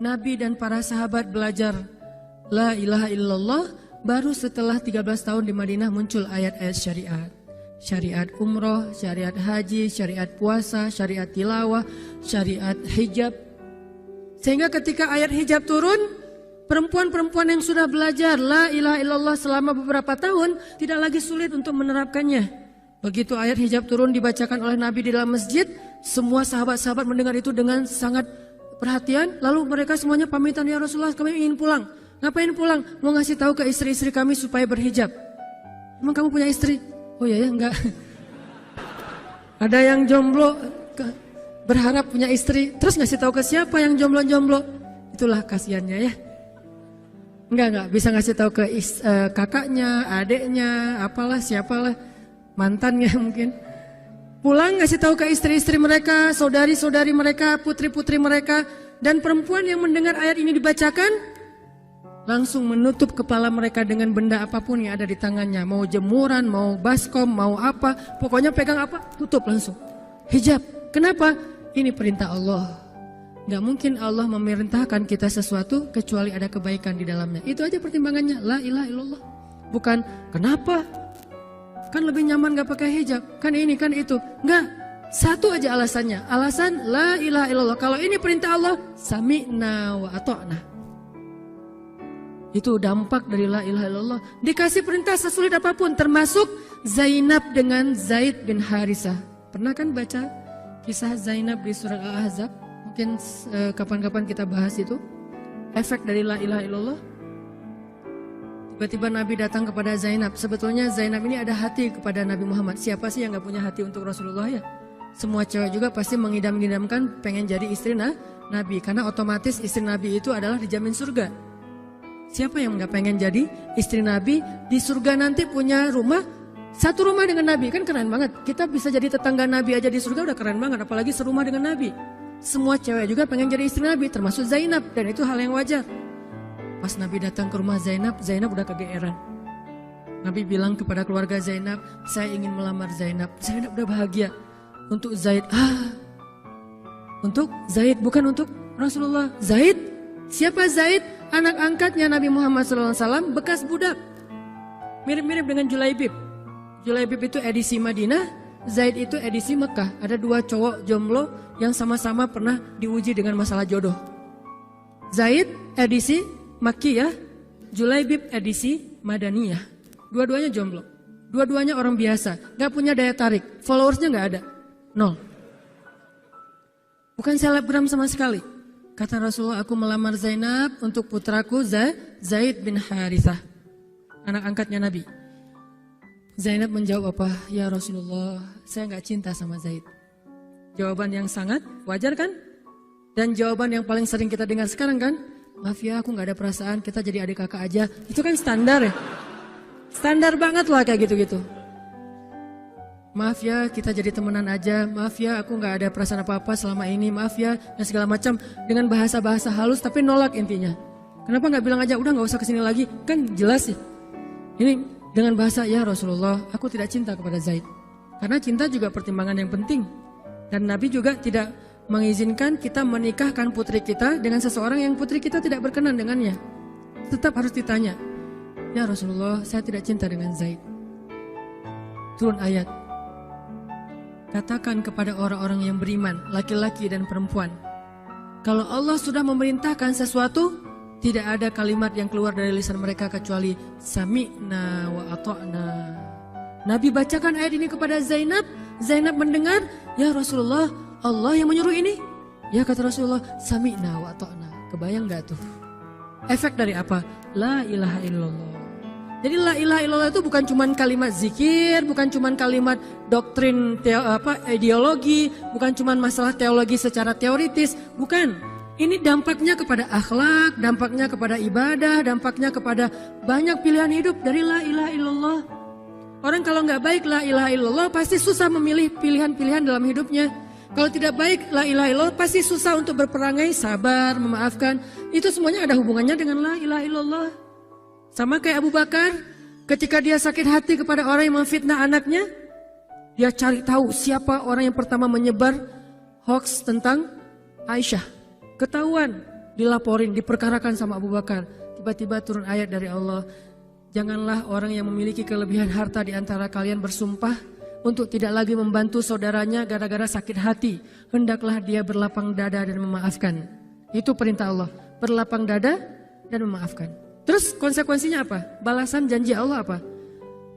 Nabi dan para sahabat belajar la ilaha illallah, baru setelah 13 tahun di Madinah muncul ayat-ayat syariat. Syariat umroh, syariat haji, syariat puasa, syariat tilawah, syariat hijab. Sehingga ketika ayat hijab turun, perempuan-perempuan yang sudah belajar la ilaha illallah selama beberapa tahun tidak lagi sulit untuk menerapkannya. Begitu ayat hijab turun dibacakan oleh Nabi di dalam masjid, semua sahabat-sahabat mendengar itu dengan sangat perhatian. Lalu mereka semuanya pamitan, ya Rasulullah kami ingin pulang. Ngapain pulang? Mau ngasih tahu ke istri-istri kami supaya berhijab. Emang kamu punya istri? Oh iya ya, enggak. Ada yang jomblo berharap punya istri, terus ngasih tahu ke siapa yang jomblo-jomblo? Itulah kasihannya ya. Enggak, bisa ngasih tahu ke kakaknya, adeknya, apalah, siapalah, mantannya mungkin. Pulang ngasih tahu ke istri-istri mereka, saudari-saudari mereka, putri-putri mereka. Dan perempuan yang mendengar ayat ini dibacakan langsung menutup kepala mereka dengan benda apapun yang ada di tangannya. Mau jemuran, mau baskom, mau apa. Pokoknya pegang apa, tutup langsung. Hijab. Kenapa? Ini perintah Allah. Gak mungkin Allah memerintahkan kita sesuatu kecuali ada kebaikan di dalamnya. Itu aja pertimbangannya. La ilaha illallah. Bukan kenapa? Kan lebih nyaman gak pakai hijab. Kan ini, kan itu. Enggak. Satu aja alasannya. Alasan la ilaha illallah. Kalau ini perintah Allah, sami'na wa ata'na. Itu dampak dari la ilaha illallah. Dikasih perintah sesulit apapun, termasuk Zainab dengan Zaid bin Harisah. Pernah kan baca kisah Zainab di surat Al-Ahzab? Mungkin kapan-kapan kita bahas itu. Efek dari la ilaha illallah. Tiba-tiba Nabi datang kepada Zainab. Sebetulnya Zainab ini ada hati kepada Nabi Muhammad. Siapa sih yang gak punya hati untuk Rasulullah ya? Semua cewek juga pasti mengidam-idamkan pengen jadi istri Nabi. Karena otomatis istri Nabi itu adalah dijamin surga. Siapa yang gak pengen jadi istri Nabi? Di surga nanti punya rumah, satu rumah dengan Nabi. Kan keren banget. Kita bisa jadi tetangga Nabi aja di surga udah keren banget. Apalagi serumah dengan Nabi. Semua cewek juga pengen jadi istri Nabi, termasuk Zainab. Dan itu hal yang wajar. Pas Nabi datang ke rumah Zainab, Zainab udah kegeeran. Nabi bilang kepada keluarga Zainab, saya ingin melamar Zainab. Zainab udah bahagia. Untuk Zaid, untuk Zaid, bukan untuk Rasulullah. Zaid? Siapa Zaid? Anak angkatnya Nabi Muhammad SAW, bekas budak. Mirip-mirip dengan Julaibib. Julaibib itu edisi Madinah, Zaid itu edisi Mekah. Ada dua cowok jomblo yang sama-sama pernah diuji dengan masalah jodoh. Zaid edisi Makkiyah, Julaibib edisi Madaniyah. Dua-duanya jomblo. Dua-duanya orang biasa, gak punya daya tarik. Followersnya gak ada, 0. Bukan selebgram sama sekali. Kata Rasulullah, aku melamar Zainab untuk putraku Zaid bin Harithah, anak angkatnya Nabi. Zainab menjawab apa? Ya Rasulullah, saya gak cinta sama Zaid. Jawaban yang sangat wajar kan? Dan jawaban yang paling sering kita dengar sekarang kan? Maaf ya, aku gak ada perasaan, kita jadi adik kakak aja. Itu kan standar ya? Standar banget lah kayak gitu-gitu. Maaf ya, kita jadi temenan aja. Maaf ya, aku gak ada perasaan apa-apa selama ini. Maaf ya, dan segala macam. Dengan bahasa-bahasa halus tapi nolak intinya. Kenapa gak bilang aja, udah gak usah kesini lagi. Kan jelas ya. Ini dengan bahasa, ya Rasulullah, aku tidak cinta kepada Zaid. Karena cinta juga pertimbangan yang penting. Dan Nabi juga tidak mengizinkan kita menikahkan putri kita dengan seseorang yang putri kita tidak berkenan dengannya. Tetap harus ditanya, ya Rasulullah, saya tidak cinta dengan Zaid. Turun ayat. Katakan kepada orang-orang yang beriman, laki-laki dan perempuan, kalau Allah sudah memerintahkan sesuatu, tidak ada kalimat yang keluar dari lisan mereka kecuali sami'na wa ata'na. Nabi bacakan ayat ini kepada Zainab. Zainab mendengar, ya Rasulullah, Allah yang menyuruh ini. Ya kata Rasulullah, sami'na wa ata'na. Kebayang gak tuh? Efek dari apa? La ilaha illallah. Jadi la ilaha illallah itu bukan cuma kalimat zikir, bukan cuma kalimat doktrin ideologi, bukan cuma masalah teologi secara teoritis, bukan. Ini dampaknya kepada akhlak, dampaknya kepada ibadah, dampaknya kepada banyak pilihan hidup dari la ilaha illallah. Orang kalau nggak baik la ilaha illallah pasti susah memilih pilihan-pilihan dalam hidupnya. Kalau tidak baik la ilaha illallah pasti susah untuk berperangai, sabar, memaafkan. Itu semuanya ada hubungannya dengan la ilaha illallah. Sama kayak Abu Bakar, ketika dia sakit hati kepada orang yang memfitnah anaknya, dia cari tahu siapa orang yang pertama menyebar hoax tentang Aisyah. Ketahuan, dilaporin, diperkarakan sama Abu Bakar. Tiba-tiba turun ayat dari Allah, janganlah orang yang memiliki kelebihan harta di antara kalian bersumpah untuk tidak lagi membantu saudaranya gara-gara sakit hati. Hendaklah dia berlapang dada dan memaafkan. Itu perintah Allah, berlapang dada dan memaafkan. Terus konsekuensinya apa? Balasan janji Allah apa?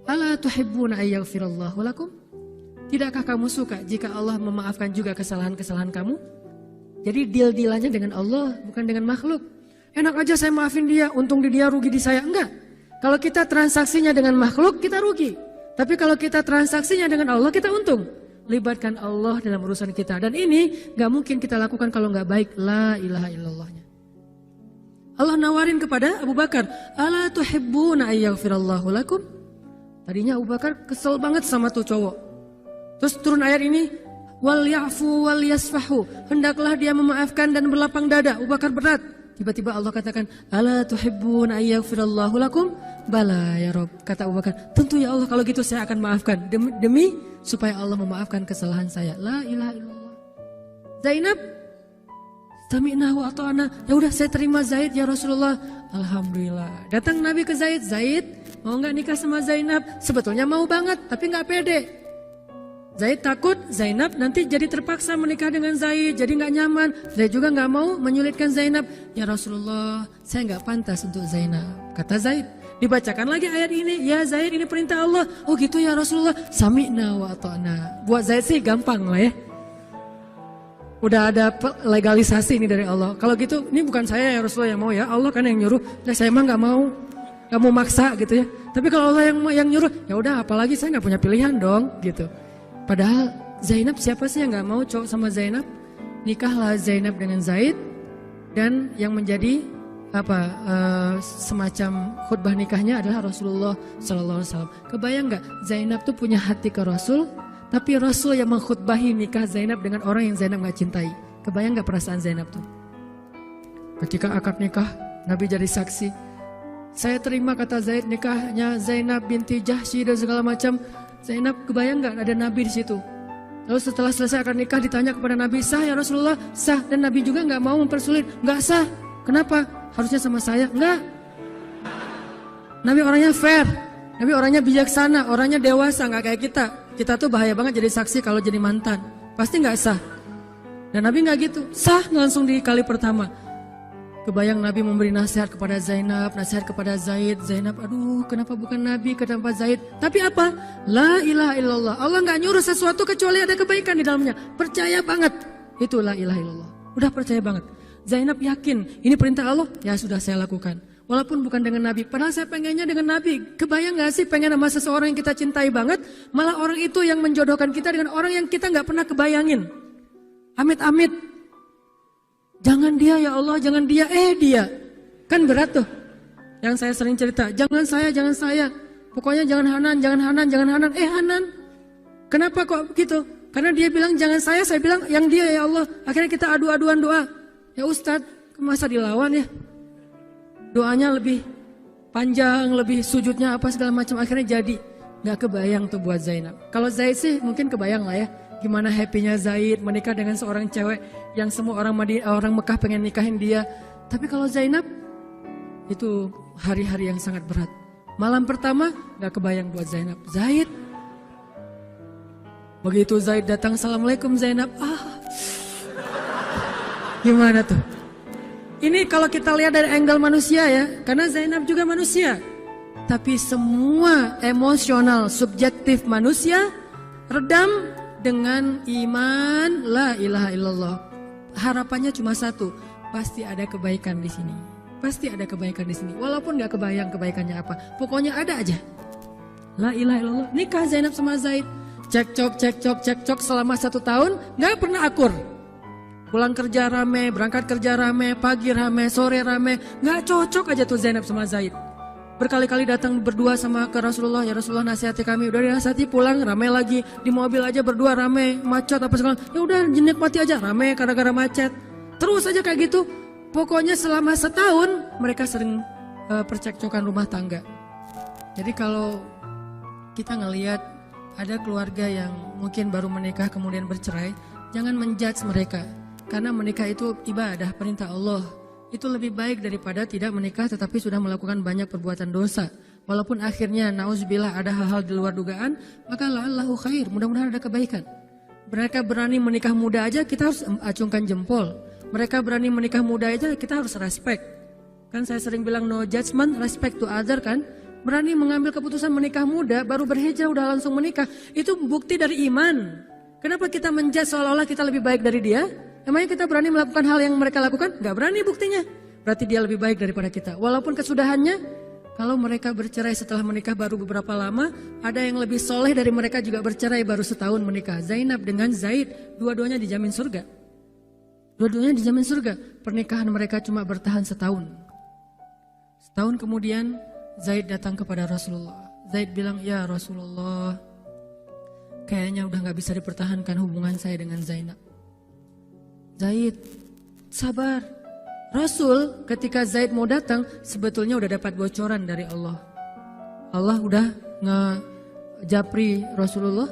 Ala tuhibbuna ayyaghfirallahu lakum? Tidakkah kamu suka jika Allah memaafkan juga kesalahan-kesalahan kamu? Jadi deal-dealannya dengan Allah, bukan dengan makhluk. Enak aja saya maafin dia, untung di dia, rugi di saya. Enggak. Kalau kita transaksinya dengan makhluk, kita rugi. Tapi kalau kita transaksinya dengan Allah, kita untung. Libatkan Allah dalam urusan kita. Dan ini gak mungkin kita lakukan kalau gak baik. La ilaha illallahnya. Allah nawarin kepada Abu Bakar, ala tuhibbuna ayyaghfirallahu lakum? Tadinya Abu Bakar kesel banget sama tuh cowok. Terus turun ayat ini, wal ya'fu wal yasfahu. Hendaklah dia memaafkan dan berlapang dada. Abu Bakar berat. Tiba-tiba Allah katakan, ala tuhibbuna ayyaghfirallahu lakum? Bala ya Rob. Kata Abu Bakar, tentu ya Allah, kalau gitu saya akan maafkan. Demi supaya Allah memaafkan kesalahan saya. La ilaha illallah. Zainab, sami'na wa ata'na. Ya udah saya terima Zaid ya Rasulullah. Alhamdulillah. Datang Nabi ke Zaid. Zaid mau gak nikah sama Zainab? Sebetulnya mau banget, tapi gak pede. Zaid takut Zainab nanti jadi terpaksa menikah dengan Zaid, jadi gak nyaman. Zaid juga gak mau menyulitkan Zainab. Ya Rasulullah, saya gak pantas untuk Zainab. Kata Zaid. Dibacakan lagi ayat ini. Ya Zaid, ini perintah Allah. Oh gitu ya Rasulullah. Sami'na wa ata'na. Buat Zaid sih gampang lah ya. Udah ada legalisasi ini dari Allah. Kalau gitu, ini bukan saya ya Rasulullah yang mau ya. Allah kan yang nyuruh. Nah, saya emang gak mau maksa gitu ya. Tapi kalau Allah yang nyuruh, ya udah apalagi saya gak punya pilihan dong gitu. Padahal Zainab, siapa sih yang gak mau cowok sama Zainab? Nikahlah Zainab dengan Zaid. Dan yang menjadi semacam khutbah nikahnya adalah Rasulullah SAW. Kebayang gak Zainab tuh punya hati ke Rasul, tapi Rasul yang mengkhutbahi nikah Zainab dengan orang yang Zainab gak cintai. Kebayang gak perasaan Zainab tuh? Ketika akad nikah, Nabi jadi saksi. Saya terima, kata Zaid, nikahnya Zainab binti Jahsy dan segala macam. Zainab, kebayang gak ada Nabi di situ? Lalu setelah selesai akad nikah ditanya kepada Nabi, sah ya Rasulullah? Sah. Dan Nabi juga gak mau mempersulit. Gak sah. Kenapa? Harusnya sama saya. Enggak. Nabi orangnya fair. Nabi orangnya bijaksana. Orangnya dewasa. Gak kayak kita. Kita tuh bahaya banget jadi saksi kalau jadi mantan. Pasti gak sah. Dan Nabi gak gitu. Sah langsung di kali pertama. Kebayang Nabi memberi nasihat kepada Zainab, nasihat kepada Zaid. Zainab, aduh kenapa bukan Nabi, kenapa Zaid? Tapi apa? La ilaha illallah. Allah gak nyuruh sesuatu kecuali ada kebaikan di dalamnya. Percaya banget. Itu la ilaha illallah. Udah percaya banget. Zainab yakin, ini perintah Allah, ya sudah saya lakukan. Walaupun bukan dengan Nabi, padahal saya pengennya dengan Nabi. Kebayang gak sih pengen sama seseorang yang kita cintai banget, malah orang itu yang menjodohkan kita dengan orang yang kita gak pernah kebayangin. Amit-amit. Jangan dia ya Allah, jangan dia, dia. Kan berat tuh. Yang saya sering cerita, jangan saya. Pokoknya jangan Hanan, Hanan. Kenapa kok begitu? Karena dia bilang jangan saya bilang yang dia ya Allah. Akhirnya kita adu-aduan doa. Ya Ustadz, masa dilawan ya? Doanya lebih panjang, lebih sujudnya apa segala macam. Akhirnya jadi. Gak kebayang tuh buat Zainab. Kalau Zaid sih mungkin kebayang lah ya. Gimana happy-nya Zaid menikah dengan seorang cewek yang semua orang Mekah pengen nikahin dia. Tapi kalau Zainab, itu hari-hari yang sangat berat. Malam pertama gak kebayang buat Zainab. Zaid. Begitu Zaid datang, Assalamualaikum Zainab. Gimana tuh? Ini kalau kita lihat dari angle manusia ya. Karena Zainab juga manusia. Tapi semua emosional subjektif manusia redam dengan iman la ilaha illallah. Harapannya cuma satu, pasti ada kebaikan di sini. Pasti ada kebaikan di sini. Walaupun gak kebayang kebaikannya apa, pokoknya ada aja. La ilaha illallah. Nikah Zainab sama Zaid. Cekcok selama 1 tahun, gak pernah akur. Pulang kerja rame, berangkat kerja rame, pagi rame, sore rame. Gak cocok aja tuh Zainab sama Zaid. Berkali-kali datang berdua sama ke Rasulullah, ya Rasulullah nasihati kami. Udah dinasihati pulang rame lagi, di mobil aja berdua rame, macet apa segala. Ya udah nikmati aja rame gara-gara macet. Terus aja kayak gitu. Pokoknya selama 1 tahun mereka sering percekcokan rumah tangga. Jadi kalau kita ngelihat ada keluarga yang mungkin baru menikah kemudian bercerai, jangan menjudge mereka. Karena menikah itu ibadah, perintah Allah. Itu lebih baik daripada tidak menikah tetapi sudah melakukan banyak perbuatan dosa. Walaupun akhirnya nauzubillah ada hal-hal di luar dugaan, maka la'allahu khair, mudah-mudahan ada kebaikan. Mereka berani menikah muda aja kita harus acungkan jempol. Mereka berani menikah muda aja kita harus respect. Kan saya sering bilang no judgment, respect to other kan. Berani mengambil keputusan menikah muda, baru berhijrah udah langsung menikah. Itu bukti dari iman. Kenapa kita menjudge seolah-olah kita lebih baik dari dia? Emangnya kita berani melakukan hal yang mereka lakukan? Gak berani buktinya. Berarti dia lebih baik daripada kita. Walaupun kesudahannya, kalau mereka bercerai setelah menikah baru beberapa lama, ada yang lebih soleh dari mereka juga bercerai baru setahun menikah. Zainab dengan Zaid, dua-duanya dijamin surga. Dua-duanya dijamin surga. Pernikahan mereka cuma bertahan setahun. Setahun kemudian Zaid datang kepada Rasulullah. Zaid bilang, ya Rasulullah, kayaknya udah gak bisa dipertahankan hubungan saya dengan Zainab. Zaid, sabar. Rasul ketika Zaid mau datang sebetulnya udah dapat bocoran dari Allah. Allah udah ngejapri Rasulullah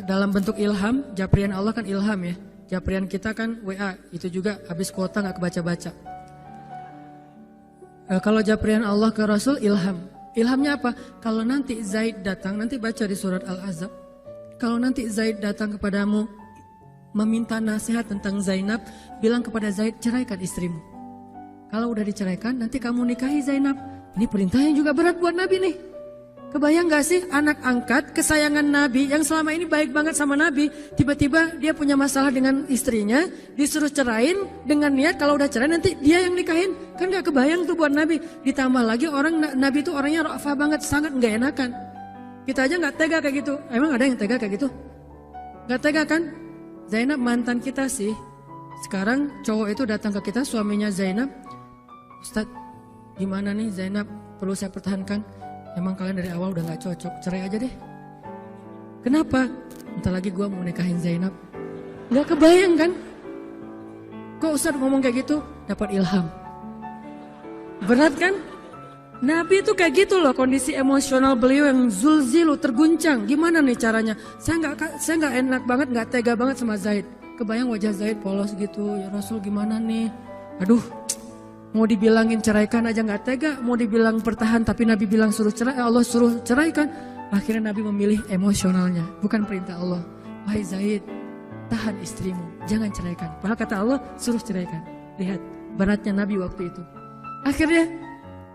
dalam bentuk ilham. Japrian Allah kan ilham ya. Japrian kita kan WA, itu juga habis kuota gak kebaca-baca. Kalau japrian Allah ke Rasul ilham. Ilhamnya apa? Kalau nanti Zaid datang, nanti baca di surat Al-Ahzab. Kalau nanti Zaid datang kepadamu meminta nasihat tentang Zainab, bilang kepada Zaid, ceraikan istrimu. Kalau udah diceraikan, nanti kamu nikahi Zainab. Ini perintahnya juga berat buat Nabi nih. Kebayang gak sih anak angkat kesayangan Nabi yang selama ini baik banget sama Nabi, tiba-tiba dia punya masalah dengan istrinya, disuruh cerain dengan niat kalau udah cerai nanti dia yang nikahin. Kan gak kebayang tuh buat Nabi. Ditambah lagi Nabi itu orangnya ra'fah banget, sangat gak enakan. Kita aja gak tega kayak gitu. Emang ada yang tega kayak gitu? Gak tega kan? Zainab mantan kita sih. Sekarang cowok itu datang ke kita, suaminya Zainab. Ustadz, gimana nih Zainab? Perlu saya pertahankan? Emang kalian dari awal udah gak cocok, cerai aja deh. Kenapa? Entar lagi gue mau nikahin Zainab. Gak kebayang kan? Kok Ustadz ngomong kayak gitu? Dapat ilham. Berat kan? Nabi itu kayak gitu loh, kondisi emosional beliau yang zulzilu, terguncang. Gimana nih caranya? Saya nggak enak banget, nggak tega banget sama Zaid. Kebayang wajah Zaid polos gitu. Ya Rasul gimana nih? Aduh, mau dibilangin ceraikan aja nggak tega. Mau dibilang pertahan tapi Nabi bilang suruh cerai, Allah suruh ceraikan. Akhirnya Nabi memilih emosionalnya, bukan perintah Allah. Wahai Zaid, tahan istrimu, jangan ceraikan. Padahal kata Allah suruh ceraikan. Lihat beratnya Nabi waktu itu. Akhirnya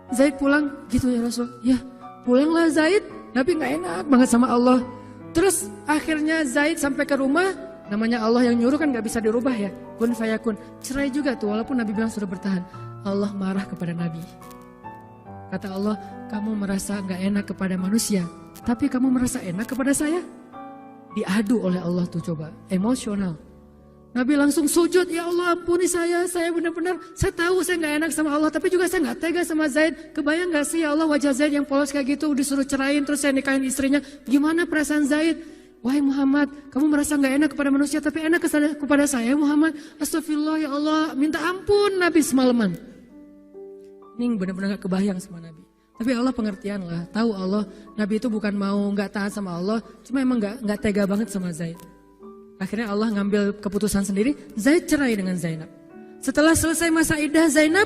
Zaid pulang, gitu ya Rasul. Ya pulanglah Zaid, Nabi gak enak banget sama Allah. Terus akhirnya Zaid sampai ke rumah, namanya Allah yang nyuruh kan gak bisa dirubah ya. Kun fayakun, cerai juga tuh walaupun Nabi bilang sudah bertahan. Allah marah kepada Nabi. Kata Allah, kamu merasa gak enak kepada manusia, tapi kamu merasa enak kepada saya. Diadu oleh Allah tuh coba, emosional. Nabi langsung sujud, ya Allah ampuni saya benar-benar, saya tahu saya gak enak sama Allah, tapi juga saya gak tega sama Zaid. Kebayang gak sih ya Allah wajah Zaid yang polos kayak gitu, disuruh cerain terus saya nikahin istrinya. Gimana perasaan Zaid? Wahai Muhammad, kamu merasa gak enak kepada manusia, tapi enak kepada saya Muhammad. Astagfirullah ya Allah, minta ampun Nabi semalaman. Ini benar-benar gak kebayang sama Nabi. Tapi Allah pengertian lah, tahu Allah, Nabi itu bukan mau gak taat sama Allah, cuma emang gak tega banget sama Zaid. Akhirnya Allah ngambil keputusan sendiri, Zaid cerai dengan Zainab. Setelah selesai masa iddah Zainab,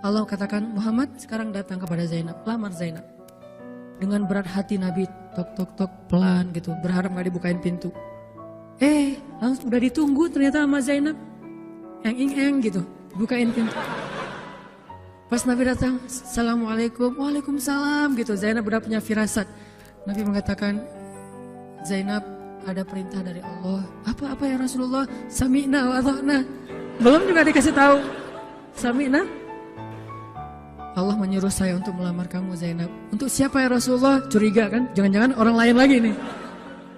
Allah katakan, Muhammad sekarang datang kepada Zainab, lamar Zainab. Dengan berat hati Nabi, tok pelan gitu, berharap gak dibukain pintu. Langsung udah ditunggu ternyata sama Zainab. Eng gitu, bukain pintu. Pas Nabi datang, Assalamualaikum, Waalaikumsalam gitu. Zainab udah punya firasat. Nabi mengatakan, Zainab, ada perintah dari Allah. Apa ya Rasulullah? Sami'na wa ata'na. Belum juga dikasih tahu. Sami'na. Allah menyuruh saya untuk melamar kamu Zainab. Untuk siapa ya Rasulullah? Curiga kan? Jangan-jangan orang lain lagi nih.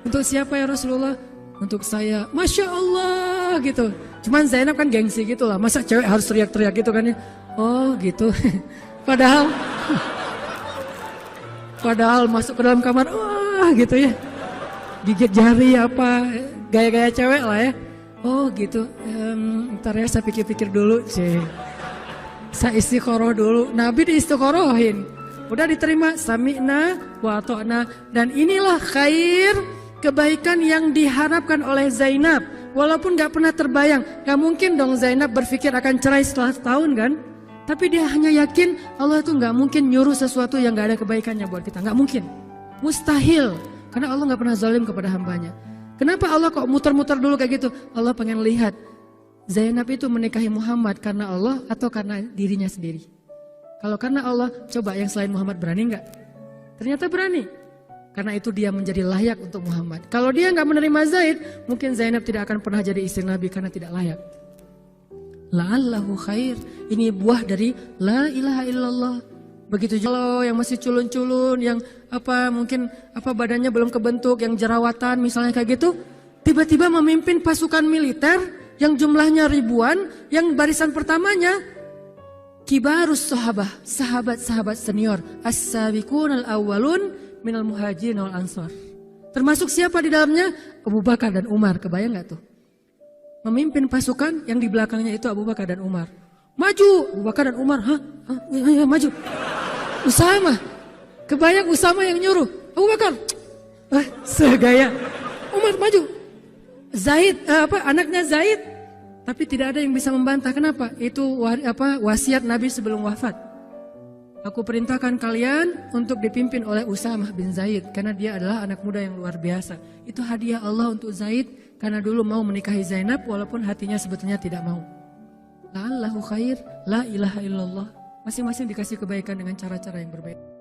Untuk siapa ya Rasulullah? Untuk saya. Masya Allah gitu. Cuman Zainab kan gengsi gitu lah. Masa cewek harus teriak-teriak gitu kan ya? Oh gitu. Padahal masuk ke dalam kamar. Wah gitu ya. Gigit jari apa, gaya-gaya cewek lah ya. Oh gitu, ntar ya saya pikir-pikir dulu sih. Saya istiqoroh dulu, Nabi diistiqorohin. Udah diterima, sami'na wa ata'na. Dan inilah khair, kebaikan yang diharapkan oleh Zainab. walaupun gak pernah terbayang, gak mungkin dong Zainab berpikir akan cerai setelah setahun kan. Tapi dia hanya yakin Allah itu gak mungkin nyuruh sesuatu yang gak ada kebaikannya buat kita. Gak mungkin, mustahil. Karena Allah gak pernah zalim kepada hambanya. Kenapa Allah kok muter-muter dulu kayak gitu? Allah pengen lihat Zainab itu menikahi Muhammad karena Allah atau karena dirinya sendiri. Kalau karena Allah, coba yang selain Muhammad berani nggak? Ternyata berani. Karena itu dia menjadi layak untuk Muhammad. Kalau dia nggak menerima Zaid, mungkin Zainab tidak akan pernah jadi istri Nabi karena tidak layak. La'allahu khair. Ini buah dari la ilaha illallah. Begitu juga yang masih culun-culun, yang mungkin badannya belum kebentuk, yang jerawatan misalnya kayak gitu, tiba-tiba memimpin pasukan militer yang jumlahnya ribuan, yang barisan pertamanya kibarus sahabah, sahabat-sahabat senior, as-sabiqun al-awwalun minal muhajirin wal ansar. Termasuk siapa di dalamnya? Abu Bakar dan Umar. Kebayang nggak tuh? Memimpin pasukan yang di belakangnya itu Abu Bakar dan Umar. Maju, Abu Bakar dan Umar, ya, maju. Usama, kebayang Usama yang nyuruh. Abu Bakar, segaya. Umar maju. Zaid, anaknya Zaid. Tapi tidak ada yang bisa membantah. Kenapa? Itu wasiat Nabi sebelum wafat. Aku perintahkan kalian untuk dipimpin oleh Usamah bin Zaid. Karena dia adalah anak muda yang luar biasa. Itu hadiah Allah untuk Zaid. Karena dulu mau menikahi Zainab walaupun hatinya sebetulnya tidak mau. La'allahu khair, la ilaha illallah. Masing-masing dikasih kebaikan dengan cara-cara yang berbeda.